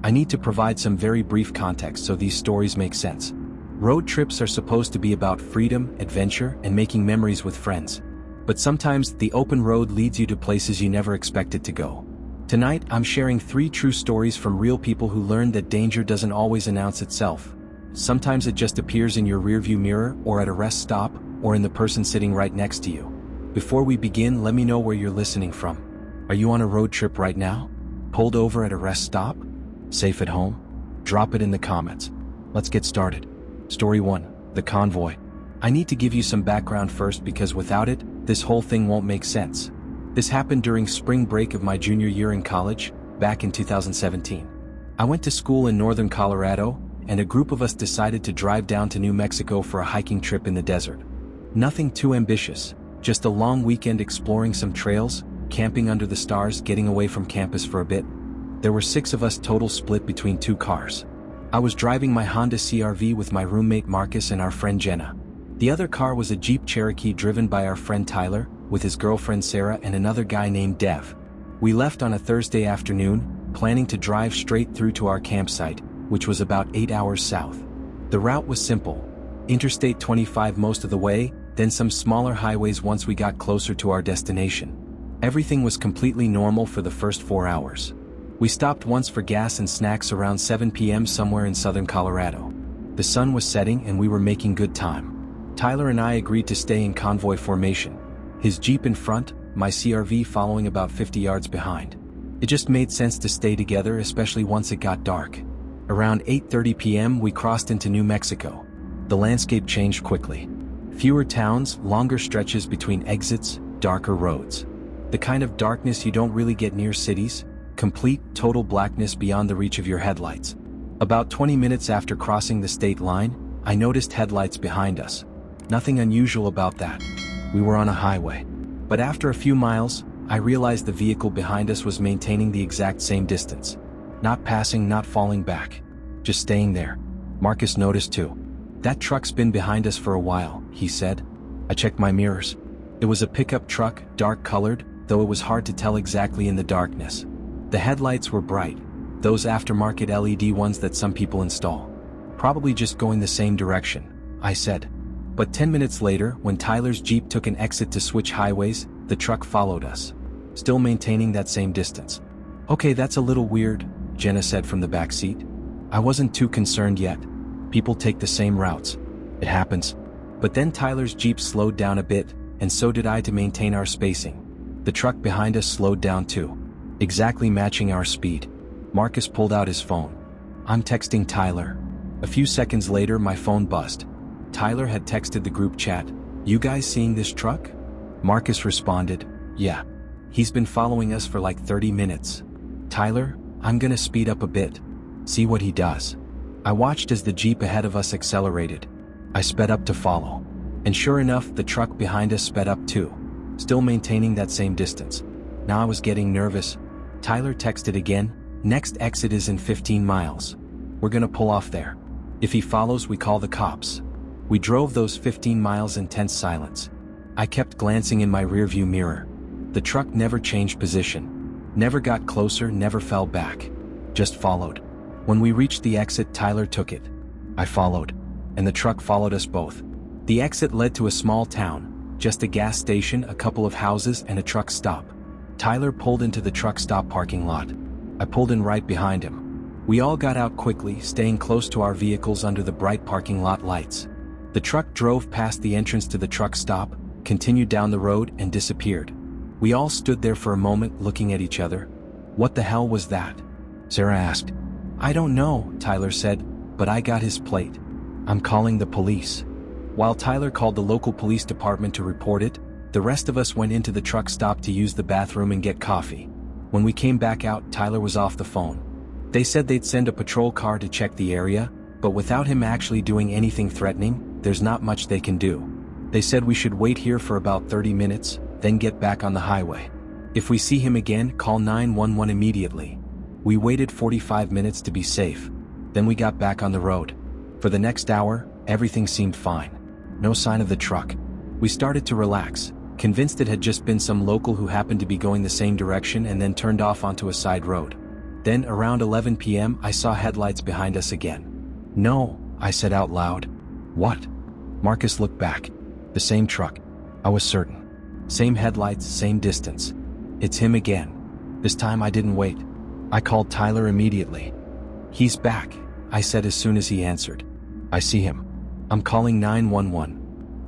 I need to provide some very brief context so these stories make sense. Road trips are supposed to be about freedom, adventure, and making memories with friends. But sometimes, the open road leads you to places you never expected to go. Tonight, I'm sharing 3 true stories from real people who learned that danger doesn't always announce itself. Sometimes it just appears in your rearview mirror, or at a rest stop, or in the person sitting right next to you. Before we begin, let me know where you're listening from. Are you on a road trip right now? Pulled over at a rest stop? Safe at home? Drop it in the comments. Let's get started. Story 1. The Convoy. I need to give you some background first because without it, this whole thing won't make sense. This happened during spring break of my junior year in college, back in 2017. I went to school in northern Colorado, and a group of us decided to drive down to New Mexico for a hiking trip in the desert. Nothing too ambitious, just a long weekend exploring some trails, camping under the stars, getting away from campus for a bit. There were 6 of us total, split between 2 cars. I was driving my Honda CR-V with my roommate Marcus and our friend Jenna. The other car was a Jeep Cherokee driven by our friend Tyler, with his girlfriend Sarah and another guy named Dev. We left on a Thursday afternoon, planning to drive straight through to our campsite, which was about 8 hours south. The route was simple. Interstate 25 most of the way, then some smaller highways once we got closer to our destination. Everything was completely normal for the first 4 hours. We stopped once for gas and snacks around 7 p.m. somewhere in southern Colorado. The sun was setting and we were making good time. Tyler and I agreed to stay in convoy formation. His Jeep in front, my CR-V following about 50 yards behind. It just made sense to stay together, especially once it got dark. Around 8:30 p.m. we crossed into New Mexico. The landscape changed quickly. Fewer towns, longer stretches between exits, darker roads. The kind of darkness you don't really get near cities. Complete, total blackness beyond the reach of your headlights. About 20 minutes after crossing the state line, I noticed headlights behind us. Nothing unusual about that. We were on a highway. But after a few miles, I realized the vehicle behind us was maintaining the exact same distance. Not passing, not falling back. Just staying there. Marcus noticed too. That truck's been behind us for a while, he said. I checked my mirrors. It was a pickup truck, dark colored, though it was hard to tell exactly in the darkness. The headlights were bright, those aftermarket LED ones that some people install. Probably just going the same direction, I said. But 10 minutes later, when Tyler's Jeep took an exit to switch highways, the truck followed us, still maintaining that same distance. Okay, that's a little weird, Jenna said from the back seat. I wasn't too concerned yet. People take the same routes. It happens. But then Tyler's Jeep slowed down a bit, and so did I to maintain our spacing. The truck behind us slowed down too. Exactly matching our speed. Marcus pulled out his phone. I'm texting Tyler. A few seconds later, my phone buzzed. Tyler had texted the group chat. You guys seeing this truck? Marcus responded, yeah. He's been following us for like 30 minutes. Tyler, I'm gonna speed up a bit. See what he does. I watched as the Jeep ahead of us accelerated. I sped up to follow. And sure enough, the truck behind us sped up too. Still maintaining that same distance. Now I was getting nervous. Tyler texted again, next exit is in 15 miles. We're gonna pull off there. If he follows, we call the cops. We drove those 15 miles in tense silence. I kept glancing in my rearview mirror. The truck never changed position. Never got closer, never fell back. Just followed. When we reached the exit, Tyler took it. I followed. And the truck followed us both. The exit led to a small town, just a gas station, a couple of houses, and a truck stop. Tyler pulled into the truck stop parking lot. I pulled in right behind him. We all got out quickly, staying close to our vehicles under the bright parking lot lights. The truck drove past the entrance to the truck stop, continued down the road, and disappeared. We all stood there for a moment looking at each other. What the hell was that? Sarah asked. I don't know, Tyler said, but I got his plate. I'm calling the police. While Tyler called the local police department to report it, the rest of us went into the truck stop to use the bathroom and get coffee. When we came back out, Tyler was off the phone. They said they'd send a patrol car to check the area, but without him actually doing anything threatening, there's not much they can do. They said we should wait here for about 30 minutes, then get back on the highway. If we see him again, call 911 immediately. We waited 45 minutes to be safe. Then we got back on the road. For the next hour, everything seemed fine. No sign of the truck. We started to relax, convinced it had just been some local who happened to be going the same direction and then turned off onto a side road. Then, around 11 p.m., I saw headlights behind us again. "No," I said out loud. "What?" Marcus looked back. "The same truck." I was certain. Same headlights, same distance. "It's him again." This time I didn't wait. I called Tyler immediately. "He's back," I said as soon as he answered. "I see him. I'm calling 911.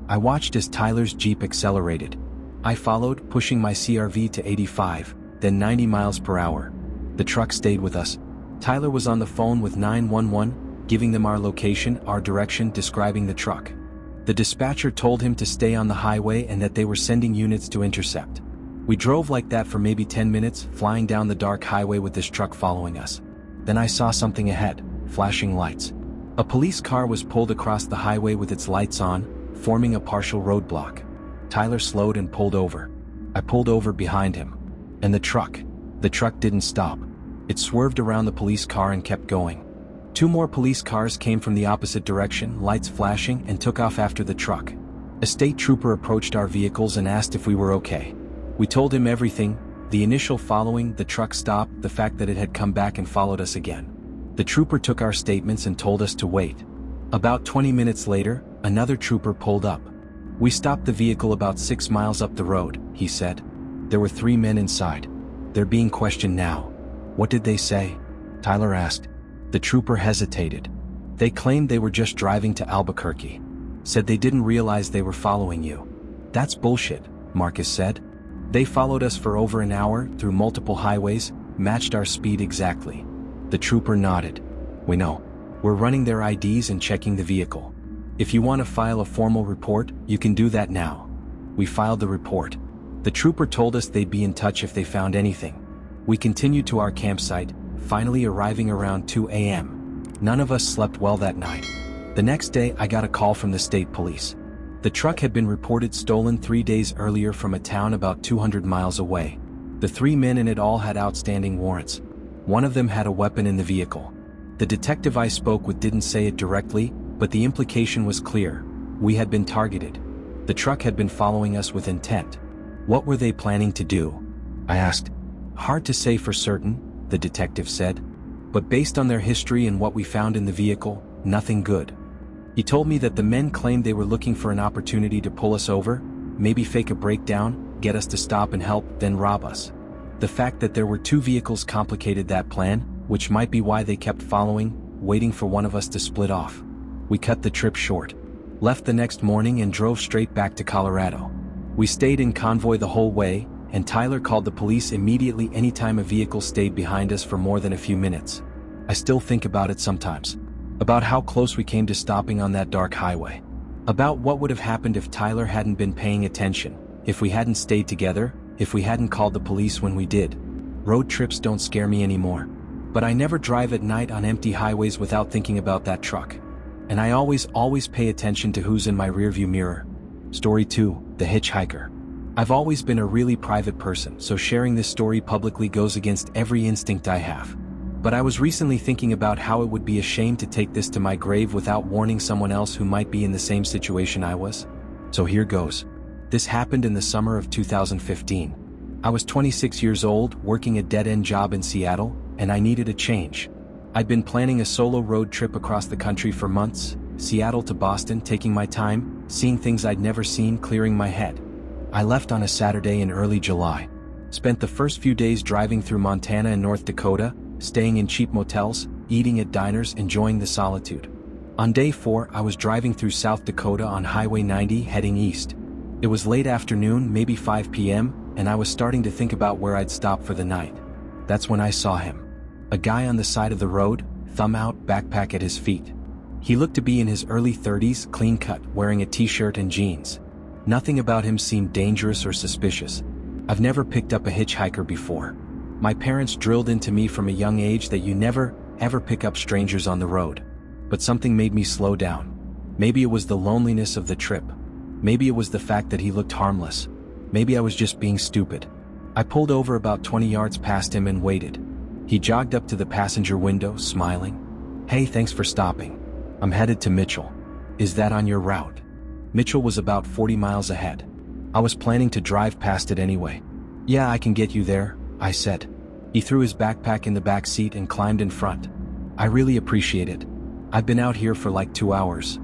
I watched as Tyler's Jeep accelerated. I followed, pushing my CRV to 85, then 90 miles per hour. The truck stayed with us. Tyler was on the phone with 911, giving them our location, our direction, describing the truck. The dispatcher told him to stay on the highway and that they were sending units to intercept. We drove like that for maybe 10 minutes, flying down the dark highway with this truck following us. Then I saw something ahead, flashing lights. A police car was pulled across the highway with its lights on, forming a partial roadblock. Tyler slowed and pulled over. I pulled over behind him. And the truck didn't stop. It swerved around the police car and kept going. 2 more police cars came from the opposite direction, lights flashing, and took off after the truck. A state trooper approached our vehicles and asked if we were okay. We told him everything, the initial following, the truck stop, the fact that it had come back and followed us again. The trooper took our statements and told us to wait. About 20 minutes later, another trooper pulled up. "We stopped the vehicle about 6 miles up the road," he said. "There were 3 men inside. They're being questioned now." "What did they say?" Tyler asked. The trooper hesitated. "They claimed they were just driving to Albuquerque. Said they didn't realize they were following you." "That's bullshit," Marcus said. "They followed us for over an hour, through multiple highways, matched our speed exactly." The trooper nodded. "We know. We're running their IDs and checking the vehicle. If you want to file a formal report, you can do that now." We filed the report. The trooper told us they'd be in touch if they found anything. We continued to our campsite, finally arriving around 2 a.m. None of us slept well that night. The next day, I got a call from the state police. The truck had been reported stolen 3 days earlier from a town about 200 miles away. The 3 men in it all had outstanding warrants. One of them had a weapon in the vehicle. The detective I spoke with didn't say it directly, but the implication was clear. We had been targeted. The truck had been following us with intent. What were they planning to do? I asked. "Hard to say for certain," the detective said. "But based on their history and what we found in the vehicle, nothing good." He told me that the men claimed they were looking for an opportunity to pull us over, maybe fake a breakdown, get us to stop and help, then rob us. The fact that there were 2 vehicles complicated that plan, which might be why they kept following, waiting for one of us to split off. We cut the trip short. Left the next morning and drove straight back to Colorado. We stayed in convoy the whole way, and Tyler called the police immediately anytime a vehicle stayed behind us for more than a few minutes. I still think about it sometimes. About how close we came to stopping on that dark highway. About what would have happened if Tyler hadn't been paying attention, if we hadn't stayed together, if we hadn't called the police when we did. Road trips don't scare me anymore. But I never drive at night on empty highways without thinking about that truck. And I always pay attention to who's in my rearview mirror. Story 2, The Hitchhiker. I've always been a really private person, so sharing this story publicly goes against every instinct I have. But I was recently thinking about how it would be a shame to take this to my grave without warning someone else who might be in the same situation I was. So here goes. This happened in the summer of 2015. I was 26 years old, working a dead-end job in Seattle, and I needed a change. I'd been planning a solo road trip across the country for months, Seattle to Boston, taking my time, seeing things I'd never seen, clearing my head. I left on a Saturday in early July. Spent the first few days driving through Montana and North Dakota, staying in cheap motels, eating at diners, enjoying the solitude. On day 4, I was driving through South Dakota on Highway 90 heading east. It was late afternoon, maybe 5 p.m., and I was starting to think about where I'd stop for the night. That's when I saw him. A guy on the side of the road, thumb out, backpack at his feet. He looked to be in his early 30s, clean cut, wearing a t-shirt and jeans. Nothing about him seemed dangerous or suspicious. I've never picked up a hitchhiker before. My parents drilled into me from a young age that you never, ever pick up strangers on the road. But something made me slow down. Maybe it was the loneliness of the trip. Maybe it was the fact that he looked harmless. Maybe I was just being stupid. I pulled over about 20 yards past him and waited. He jogged up to the passenger window, smiling. "Hey, thanks for stopping. I'm headed to Mitchell. Is that on your route?" Mitchell was about 40 miles ahead. I was planning to drive past it anyway. "Yeah, I can get you there," I said. He threw his backpack in the back seat and climbed in front. I really appreciate it. I've been out here for like 2 hours.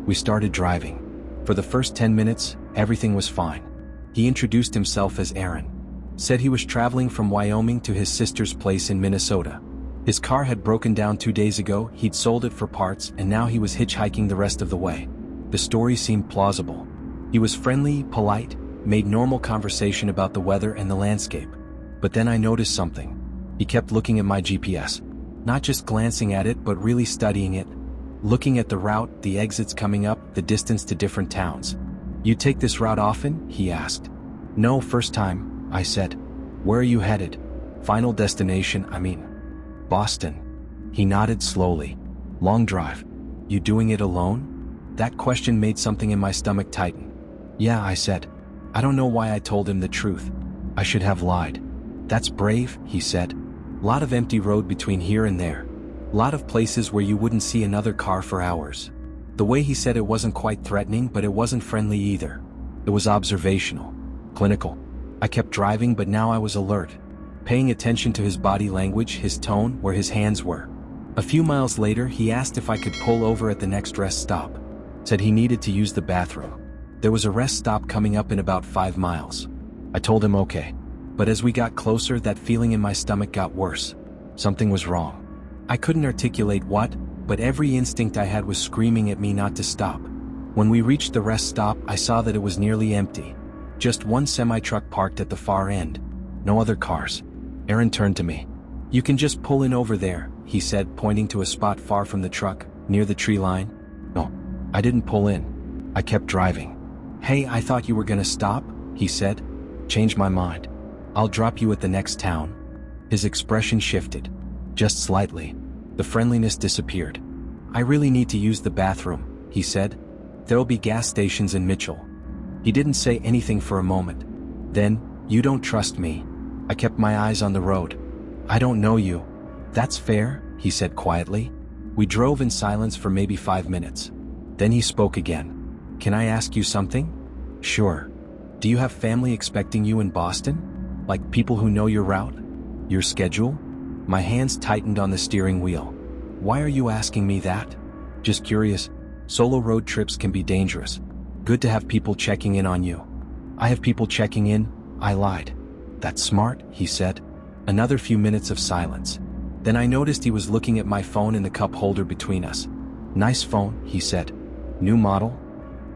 We started driving. For the first 10 minutes, everything was fine. He introduced himself as Aaron. Said he was traveling from Wyoming to his sister's place in Minnesota. His car had broken down 2 days ago, he'd sold it for parts, and now he was hitchhiking the rest of the way. The story seemed plausible. He was friendly, polite, made normal conversation about the weather and the landscape. But then I noticed something. He kept looking at my GPS. Not just glancing at it, but really studying it. Looking at the route, the exits coming up, the distance to different towns. "You take this route often?" he asked. "No, first time," I said. "Where are you headed?" "Final destination, Boston." He nodded slowly. "Long drive. You doing it alone?" That question made something in my stomach tighten. "Yeah," I said. I don't know why I told him the truth. I should have lied. "That's brave," he said. "Lot of empty road between here and there. Lot of places where you wouldn't see another car for hours." The way he said it wasn't quite threatening, but it wasn't friendly either. It was observational, clinical. I kept driving, but now I was alert, paying attention to his body language, his tone, where his hands were. A few miles later, he asked if I could pull over at the next rest stop. Said he needed to use the bathroom. There was a rest stop coming up in about 5 miles. I told him okay. But as we got closer, that feeling in my stomach got worse. Something was wrong. I couldn't articulate what, but every instinct I had was screaming at me not to stop. When we reached the rest stop, I saw that it was nearly empty. Just one semi-truck parked at the far end. No other cars. Aaron turned to me. "You can just pull in over there," he said, pointing to a spot far from the truck, near the tree line. No, I didn't pull in. I kept driving. "Hey, I thought you were gonna stop," he said. "Changed my mind. I'll drop you at the next town." His expression shifted. Just slightly. The friendliness disappeared. "I really need to use the bathroom," he said. "There'll be gas stations in Mitchell." He didn't say anything for a moment. Then, "You don't trust me." I kept my eyes on the road. "I don't know you." "That's fair," he said quietly. We drove in silence for maybe 5 minutes. Then he spoke again. "Can I ask you something?" "Sure." "Do you have family expecting you in Boston? Like people who know your route? Your schedule?" My hands tightened on the steering wheel. "Why are you asking me that?" "Just curious. Solo road trips can be dangerous. Good to have people checking in on you." "I have people checking in," I lied. "That's smart," he said. Another few minutes of silence. Then I noticed he was looking at my phone in the cup holder between us. "Nice phone," he said. "New model?"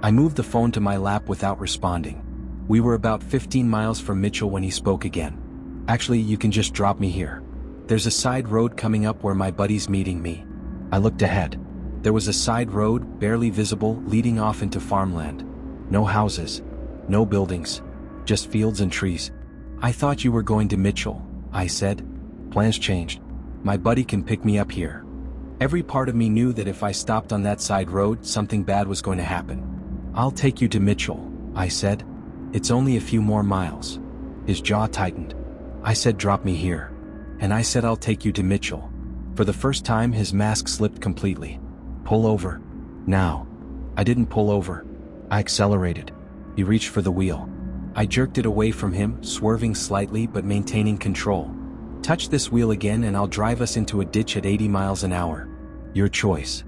I moved the phone to my lap without responding. We were about 15 miles from Mitchell when he spoke again. "Actually, you can just drop me here. There's a side road coming up where my buddy's meeting me." I looked ahead. There was a side road, barely visible, leading off into farmland. No houses. No buildings. Just fields and trees. "I thought you were going to Mitchell," I said. "Plans changed. My buddy can pick me up here." Every part of me knew that if I stopped on that side road, something bad was going to happen. "I'll take you to Mitchell," I said. "It's only a few more miles." His jaw tightened. I said, "Drop me here." And I said, "I'll take you to Mitchell." For the first time, his mask slipped completely. "Pull over. Now." I didn't pull over. I accelerated. He reached for the wheel. I jerked it away from him, swerving slightly but maintaining control. "Touch this wheel again and I'll drive us into a ditch at 80 miles an hour. Your choice."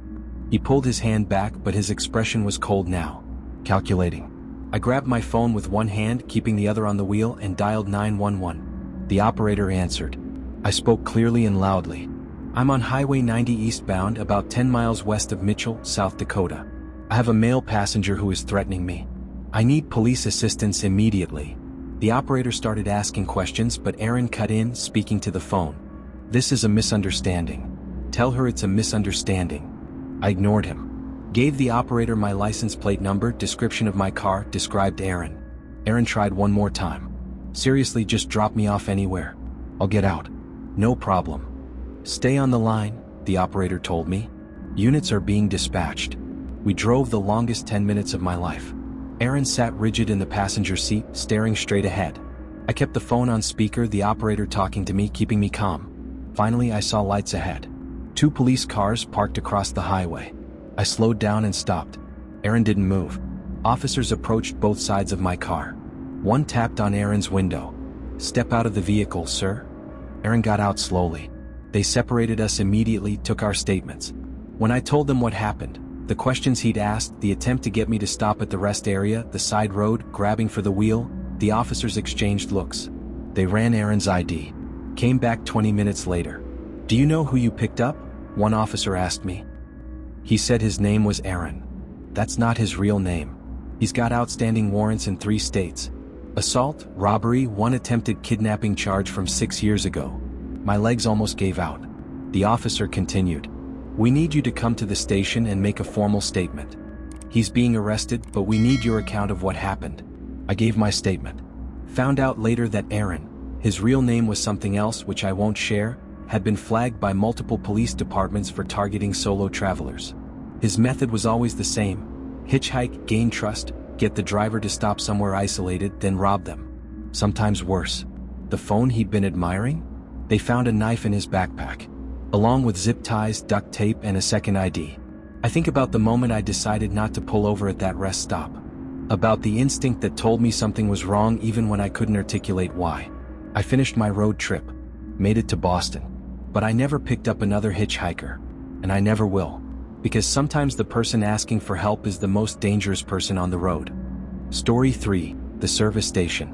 He pulled his hand back, but his expression was cold now. Calculating. I grabbed my phone with one hand, keeping the other on the wheel, and dialed 911. The operator answered. I spoke clearly and loudly. "I'm on Highway 90 eastbound, about 10 miles west of Mitchell, South Dakota. I have a male passenger who is threatening me. I need police assistance immediately." The operator started asking questions, but Aaron cut in, speaking to the phone. "This is a misunderstanding. Tell her it's a misunderstanding." I ignored him. Gave the operator my license plate number, description of my car, described Aaron. Aaron tried one more time. "Seriously, just drop me off anywhere. I'll get out." "No problem." "Stay on the line," the operator told me. "Units are being dispatched." We drove the longest 10 minutes of my life. Aaron sat rigid in the passenger seat, staring straight ahead. I kept the phone on speaker, the operator talking to me, keeping me calm. Finally, I saw lights ahead. 2 police cars parked across the highway. I slowed down and stopped. Aaron didn't move. Officers approached both sides of my car. One tapped on Aaron's window. "Step out of the vehicle, sir." Aaron got out slowly. They separated us immediately, took our statements. When I told them what happened, the questions he'd asked, the attempt to get me to stop at the rest area, the side road, grabbing for the wheel, the officers exchanged looks. They ran Aaron's ID. Came back 20 minutes later. "Do you know who you picked up?" one officer asked me. He said his name was Aaron. That's not his real name. He's got outstanding warrants in 3 states. Assault, robbery, 1 attempted kidnapping charge from 6 years ago. My legs almost gave out. The officer continued. "We need you to come to the station and make a formal statement. He's being arrested, but we need your account of what happened." I gave my statement. Found out later that Aaron, his real name was something else which I won't share, had been flagged by multiple police departments for targeting solo travelers. His method was always the same: hitchhike, gain trust, get the driver to stop somewhere isolated, then rob them. Sometimes worse. The phone he'd been admiring? They found a knife in his backpack, along with zip ties, duct tape, and a second ID. I think about the moment I decided not to pull over at that rest stop. About the instinct that told me something was wrong even when I couldn't articulate why. I finished my road trip, made it to Boston. But I never picked up another hitchhiker. And I never will. Because sometimes the person asking for help is the most dangerous person on the road. Story 3, the service station.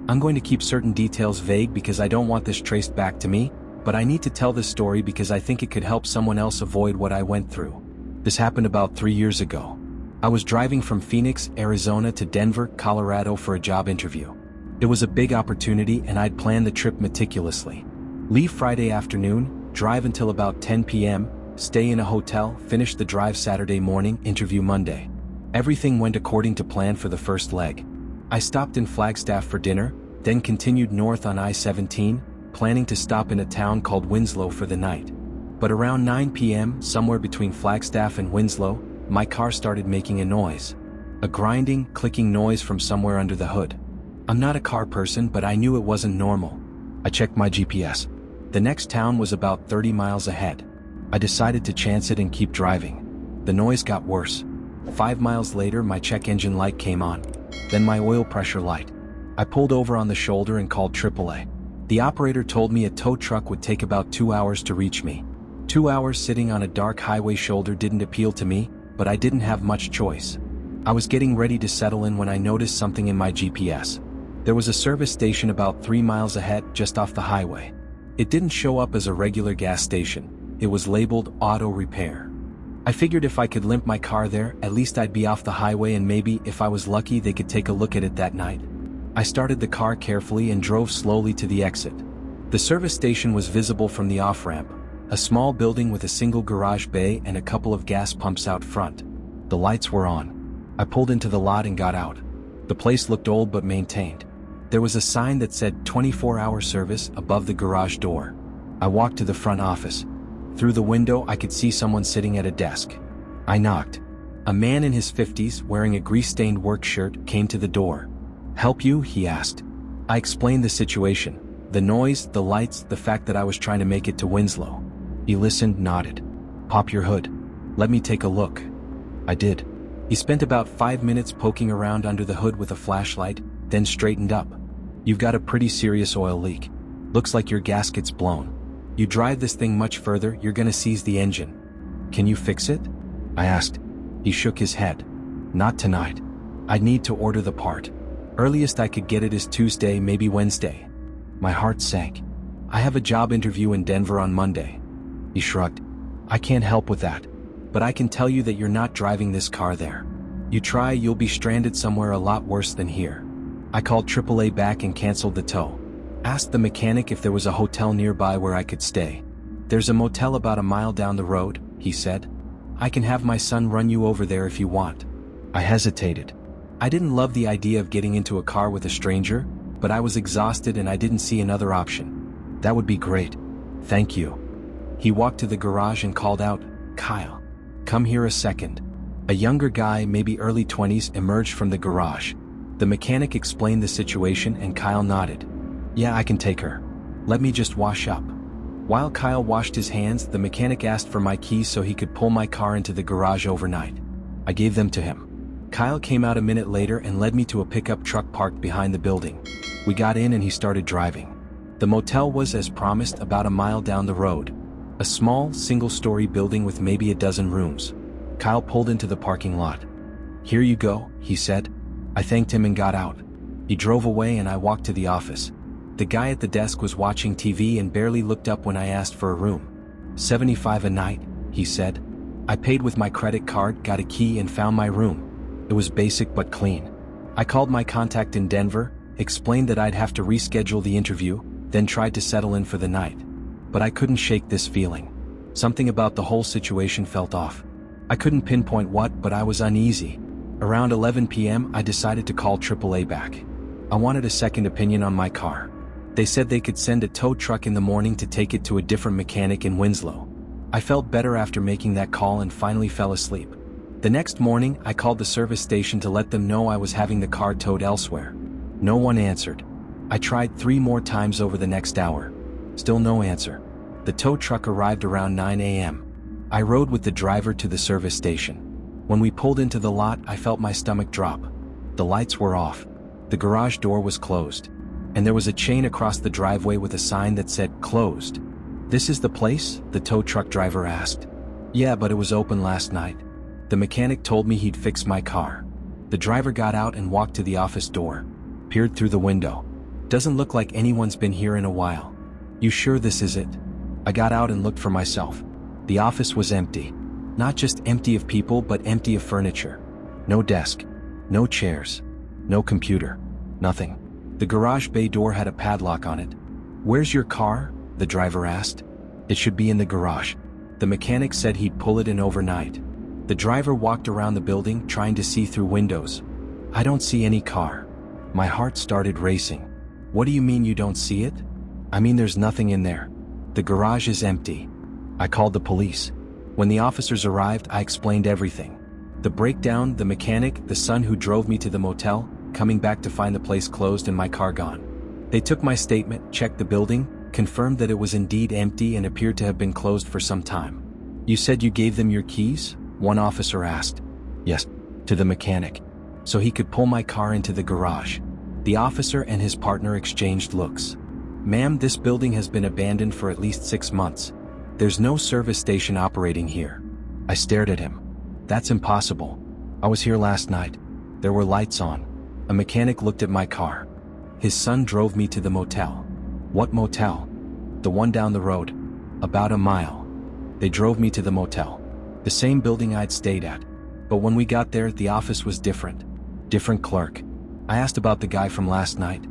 I'm going to keep certain details vague because I don't want this traced back to me, but I need to tell this story because I think it could help someone else avoid what I went through. This happened about 3 years ago. I was driving from Phoenix, Arizona to Denver, Colorado for a job interview. It was a big opportunity and I'd planned the trip meticulously. Leave Friday afternoon, drive until about 10 p.m., stay in a hotel, finish the drive Saturday morning, interview Monday. Everything went according to plan for the first leg. I stopped in Flagstaff for dinner, then continued north on I-17, planning to stop in a town called Winslow for the night. But around 9 p.m., somewhere between Flagstaff and Winslow, my car started making a noise. A grinding, clicking noise from somewhere under the hood. I'm not a car person, but I knew it wasn't normal. I checked my GPS. The next town was about 30 miles ahead. I decided to chance it and keep driving. The noise got worse. 5 miles later, my check engine light came on. Then my oil pressure light. I pulled over on the shoulder and called AAA. The operator told me a tow truck would take about 2 hours to reach me. 2 hours sitting on a dark highway shoulder didn't appeal to me, but I didn't have much choice. I was getting ready to settle in when I noticed something in my GPS. There was a service station about 3 miles ahead, just off the highway. It didn't show up as a regular gas station. It was labeled Auto Repair. I figured if I could limp my car there, at least I'd be off the highway and maybe, if I was lucky, they could take a look at it that night. I started the car carefully and drove slowly to the exit. The service station was visible from the off-ramp, a small building with a single garage bay and a couple of gas pumps out front. The lights were on. I pulled into the lot and got out. The place looked old but maintained. There was a sign that said 24-hour service above the garage door. I walked to the front office. Through the window I could see someone sitting at a desk. I knocked. A man in his 50s, wearing a grease-stained work shirt, came to the door. "Help you?" he asked. I explained the situation. The noise, the lights, the fact that I was trying to make it to Winslow. He listened, nodded. "Pop your hood. Let me take a look." I did. He spent about 5 minutes poking around under the hood with a flashlight, then straightened up. "You've got a pretty serious oil leak. Looks like your gasket's blown. You drive this thing much further, you're gonna seize the engine. Can you fix it?" I asked. He shook his head. "Not tonight. I'd need to order the part. Earliest I could get it is Tuesday, maybe Wednesday." My heart sank. "I have a job interview in Denver on Monday." He shrugged. "I can't help with that. But I can tell you that you're not driving this car there. You try, you'll be stranded somewhere a lot worse than here." I called AAA back and canceled the tow. Asked the mechanic if there was a hotel nearby where I could stay. "There's a motel about a mile down the road," he said. "I can have my son run you over there if you want." I hesitated. I didn't love the idea of getting into a car with a stranger, but I was exhausted and I didn't see another option. "That would be great. Thank you." He walked to the garage and called out, "Kyle, come here a second." A younger guy, maybe early 20s, emerged from the garage. The mechanic explained the situation and Kyle nodded. "Yeah, I can take her. Let me just wash up." While Kyle washed his hands, the mechanic asked for my keys so he could pull my car into the garage overnight. I gave them to him. Kyle came out a minute later and led me to a pickup truck parked behind the building. We got in and he started driving. The motel was, as promised, about a mile down the road. A small, single-story building with maybe a dozen rooms. Kyle pulled into the parking lot. "Here you go," he said. I thanked him and got out. He drove away and I walked to the office. The guy at the desk was watching TV and barely looked up when I asked for a room. $75 a night, he said. I paid with my credit card, got a key and found my room. It was basic but clean. I called my contact in Denver, explained that I'd have to reschedule the interview, then tried to settle in for the night. But I couldn't shake this feeling. Something about the whole situation felt off. I couldn't pinpoint what, but I was uneasy. Around 11 p.m. I decided to call AAA back. I wanted a second opinion on my car. They said they could send a tow truck in the morning to take it to a different mechanic in Winslow. I felt better after making that call and finally fell asleep. The next morning, I called the service station to let them know I was having the car towed elsewhere. No one answered. I tried 3 more times over the next hour. Still no answer. The tow truck arrived around 9 a.m. I rode with the driver to the service station. When we pulled into the lot, I felt my stomach drop. The lights were off. The garage door was closed. And there was a chain across the driveway with a sign that said, "Closed." "This is the place?" the tow truck driver asked. "Yeah, but it was open last night." The mechanic told me he'd fix my car. The driver got out and walked to the office door. Peered through the window. "Doesn't look like anyone's been here in a while. You sure this is it?" I got out and looked for myself. The office was empty. Not just empty of people, but empty of furniture. No desk. No chairs. No computer. Nothing. The garage bay door had a padlock on it. "Where's your car?" the driver asked. "It should be in the garage." The mechanic said he'd pull it in overnight. The driver walked around the building, trying to see through windows. "I don't see any car." My heart started racing. "What do you mean you don't see it?" "I mean there's nothing in there. The garage is empty." I called the police. When the officers arrived, I explained everything. The breakdown, the mechanic, the son who drove me to the motel, coming back to find the place closed and my car gone. They took my statement, checked the building, confirmed that it was indeed empty and appeared to have been closed for some time. "You said you gave them your keys?" one officer asked. "Yes, to the mechanic, so he could pull my car into the garage." The officer and his partner exchanged looks. "Ma'am, this building has been abandoned for at least 6 months. There's no service station operating here." I stared at him. "That's impossible. I was here last night. There were lights on." A mechanic looked at my car. His son drove me to the motel. "What motel?" "The one down the road. About a mile." They drove me to the motel. The same building I'd stayed at. But when we got there, the office was different. Different clerk. I asked about the guy from last night.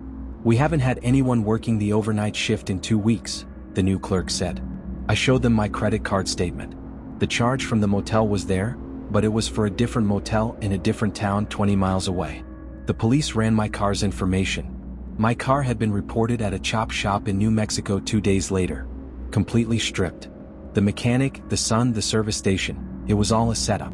"We haven't had anyone working the overnight shift in 2 weeks, the new clerk said. I showed them my credit card statement. The charge from the motel was there, but it was for a different motel in a different town 20 miles away. The police ran my car's information. My car had been reported at a chop shop in New Mexico 2 days later. Completely stripped. The mechanic, the son, the service station, it was all a setup.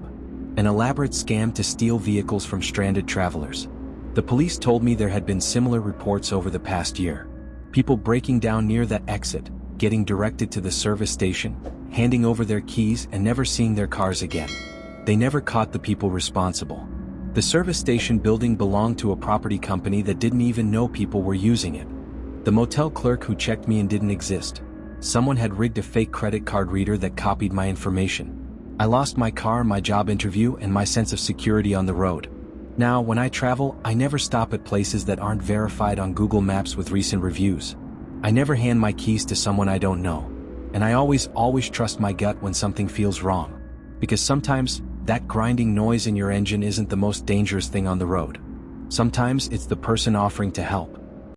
An elaborate scam to steal vehicles from stranded travelers. The police told me there had been similar reports over the past year. People breaking down near that exit, getting directed to the service station, handing over their keys and never seeing their cars again. They never caught the people responsible. The service station building belonged to a property company that didn't even know people were using it. The motel clerk who checked me in didn't exist. Someone had rigged a fake credit card reader that copied my information. I lost my car, my job interview, and my sense of security on the road. Now, when I travel, I never stop at places that aren't verified on Google Maps with recent reviews. I never hand my keys to someone I don't know. And I always trust my gut when something feels wrong. Because sometimes, that grinding noise in your engine isn't the most dangerous thing on the road. Sometimes it's the person offering to help.